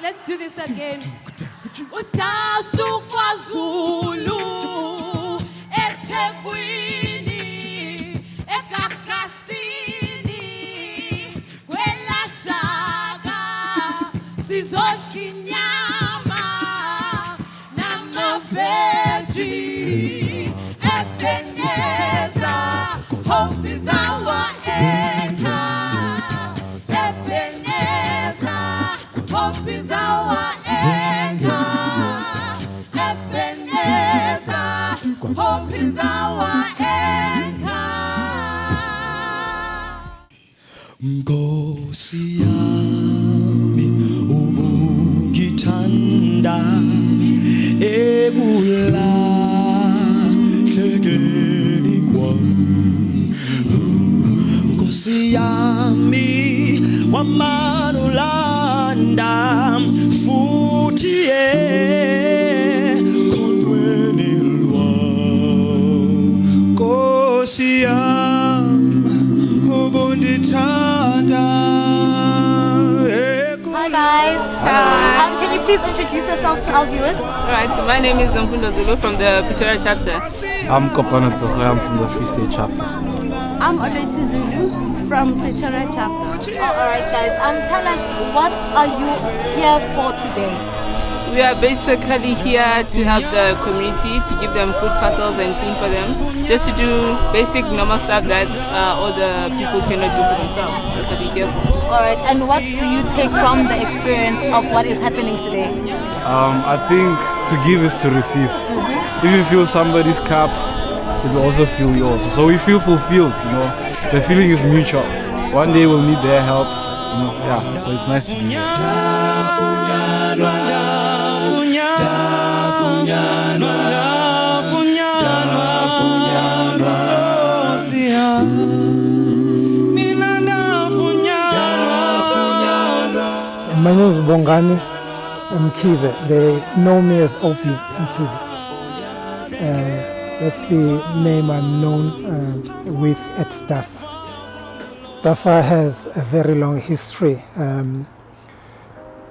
Let's do this again. Sdasa KwaZulu, eThekwini, eGagasini, kweLashaka, sizodla inyama namaveji, Ebeneza, hope is our anchor. Ebeneza, hope is our anchor. Ebeneza, hope is our anchor. Nkosi yami ubungithanda ekulahlekeni kwami. Nkosi yami wamanulanda futhi ekhondweni lwami. Nkosi yami ubungithanda. Hi guys. Can you please introduce yourself to our viewers? Alright, so my name is Nkuly from the Pretoria chapter. I'm Kopana Tokwe, I'm from the Free State chapter. I'm Odette Zulu from Pretoria chapter. Alright guys, tell us, what are you here for today? We are basically here to help the community, to give them food parcels and clean for them, just to do basic normal stuff that all the people cannot do for themselves. That's what we're here for. Alright, and what do you take from the experience of what is happening today? I think to give is to receive. If you fill somebody's cup, it will also fill yours. So we feel fulfilled, you know. The feeling is mutual. One day we'll need their help, you know. Yeah, so it's nice to be here. My name is Bongani, Mkhize. They know me as OP Mkhize. That's the name I'm known with at Sdasa. Sdasa has a very long history.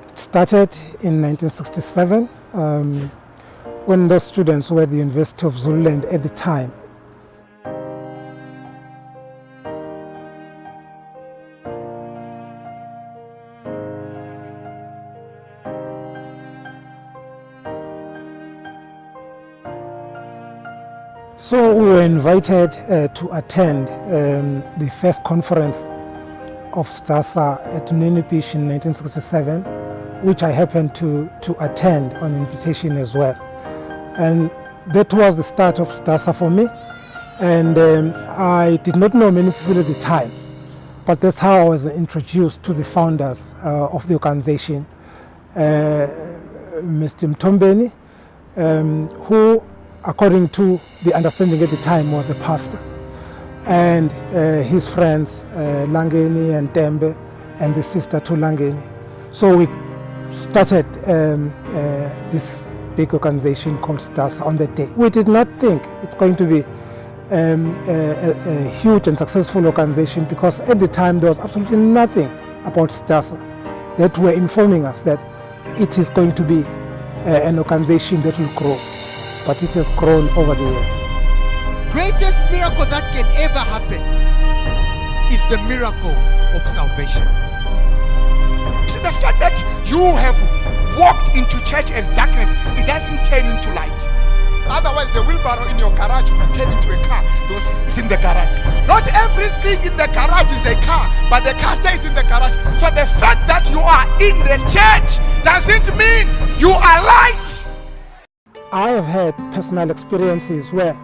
It started in 1967 when those students were at the University of Zululand at the time. So we were invited to attend the first conference of Sdasa at Nkuly in 1967, which I happened to attend on invitation as well. And that was the start of Sdasa for me. And I did not know many people at the time, but that's how I was introduced to the founders of the organization, Mr. Mtombeni, who, according to the understanding at the time, was a pastor, and his friends Langeni and Tembe and the sister to Langeni. So we started this big organization called Sdasa on that day. We did not think it's going to be a huge and successful organization, because at the time there was absolutely nothing about Sdasa that were informing us that it is going to be an organization that will grow. But it has grown over the years. Greatest miracle that can ever happen is the miracle of salvation. So the fact that you have walked into church as darkness, it doesn't turn into light. Otherwise, the wheelbarrow in your garage will turn into a car because it's in the garage. Not everything in the garage is a car, but the car stays in the garage. So the fact that you are in the church doesn't mean you are light. I have had personal experiences where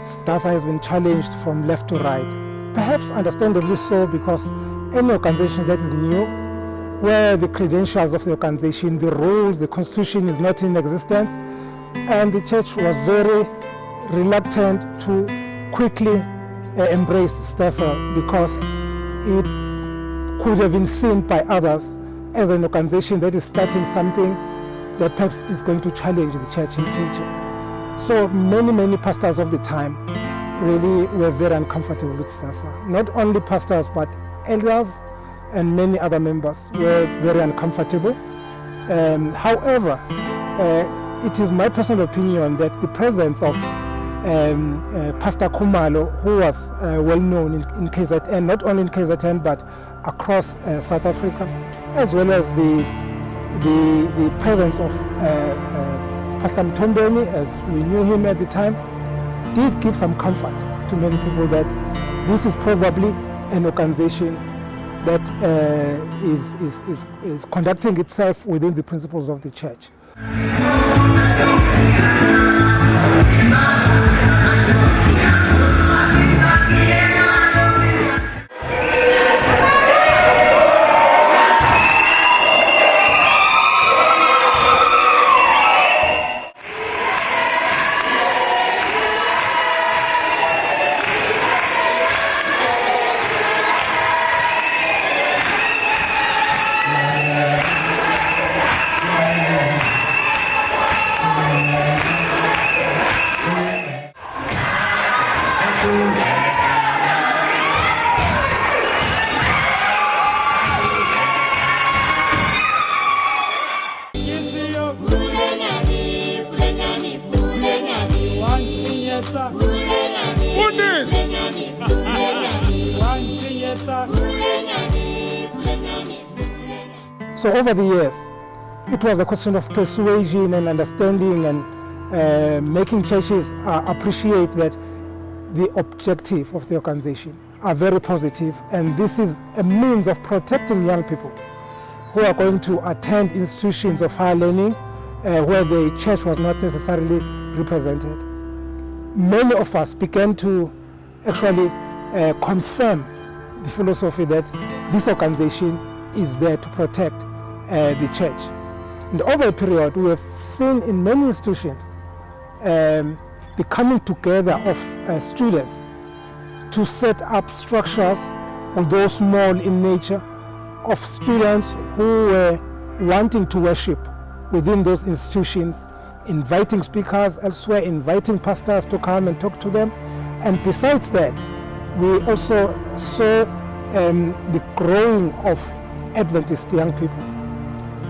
Sdasa has been challenged from left to right. Perhaps understandably so, because any organization that is new, where the credentials of the organization, the rules, the constitution is not in existence, and the church was very reluctant to quickly embrace Sdasa, because it could have been seen by others as an organization that is starting something that perhaps is going to challenge the church in future. So many pastors of the time really were very uncomfortable with Sdasa. Not only pastors, but elders and many other members were very uncomfortable. However, it is my personal opinion that the presence of Pastor Khumalo, who was well known in KZN, not only in KZN but across South Africa, as well as the presence of Pastor Mtombeni, as we knew him at the time, did give some comfort to many people that this is probably an organization that is conducting itself within the principles of the church. So over the years, it was a question of persuasion and understanding and making churches appreciate that the objective of the organization are very positive, and this is a means of protecting young people who are going to attend institutions of higher learning where the church was not necessarily represented. Many of us began to actually confirm the philosophy that this organization is there to protect the church. And over a period, we have seen in many institutions the coming together of students to set up structures, although small in nature, of students who were wanting to worship within those institutions, inviting speakers elsewhere, inviting pastors to come and talk to them. And besides that, we also saw the growing of Adventist young people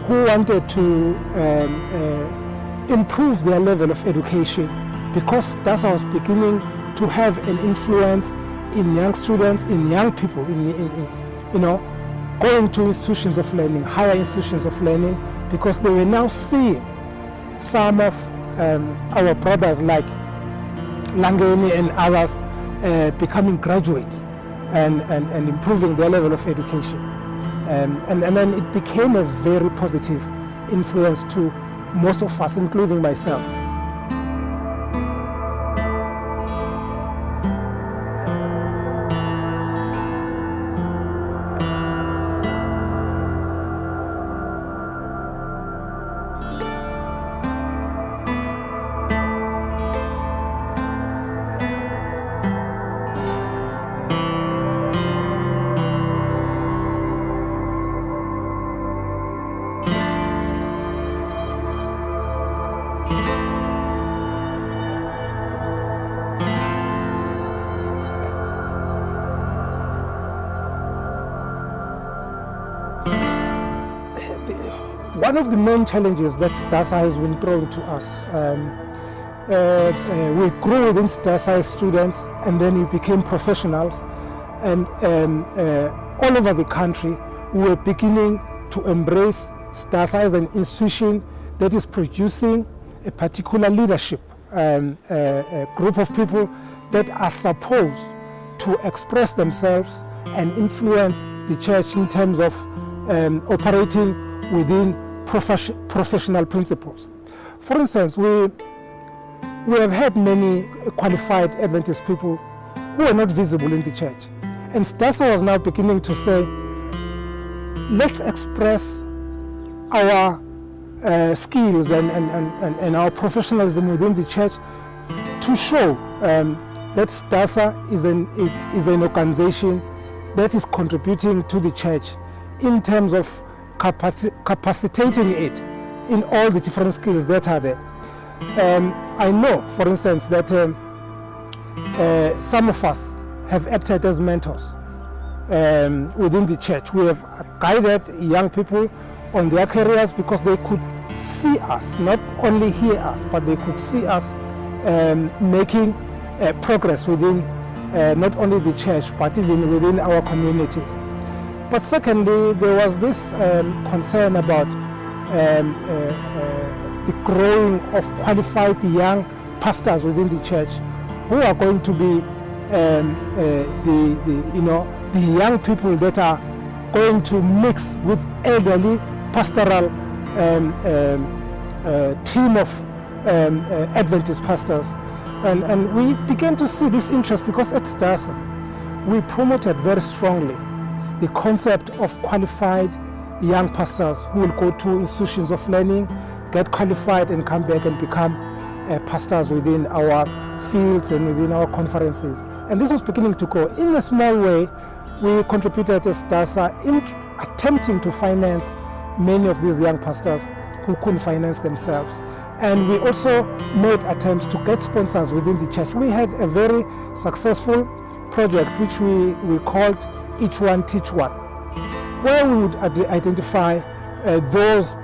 who wanted to improve their level of education, because Sdasa was beginning to have an influence in young students, in young people, going to institutions of learning, higher institutions of learning, because they were now seeing some of our brothers like Langeni and others becoming graduates and improving their level of education. And then it became a very positive influence to most of us, including myself. One of the main challenges that Sdasa has been thrown to us, we grew within Sdasa as students, and then we became professionals, and all over the country we were beginning to embrace Sdasa as an institution that is producing a particular leadership, a group of people that are supposed to express themselves and influence the church in terms of operating within professional principles. For instance, we have had many qualified Adventist people who are not visible in the church. And Sdasa was now beginning to say, let's express our skills and our professionalism within the church to show that Sdasa is an organization that is contributing to the church in terms of capacitating it in all the different skills that are there. I know, for instance, that some of us have acted as mentors within the church. We have guided young people on their careers because they could see us, not only hear us, but they could see us making progress within not only the church, but even within our communities. But secondly, there was this concern about the growing of qualified young pastors within the church who are going to be the young people that are going to mix with elderly pastoral team of Adventist pastors. And we began to see this interest because at Sdasa we promoted very strongly the concept of qualified young pastors who will go to institutions of learning, get qualified and come back and become pastors within our fields and within our conferences. And this was beginning to grow. In a small way, we contributed as Sdasa in attempting to finance many of these young pastors who couldn't finance themselves. And we also made attempts to get sponsors within the church. We had a very successful project which we called Each One Teach One, where we would identify those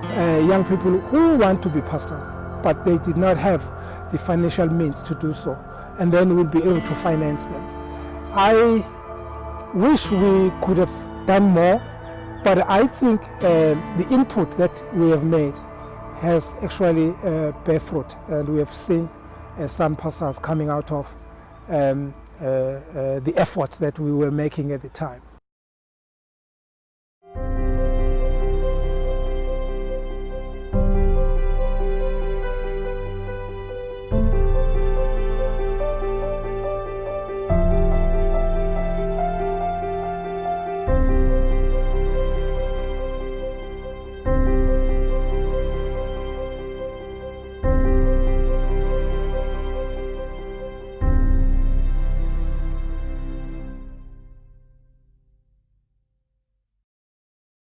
young people who want to be pastors, but they did not have the financial means to do so, and then we'll be able to finance them. I wish we could have done more, but I think the input that we have made has actually bear fruit, and we have seen some pastors coming out of the efforts that we were making at the time.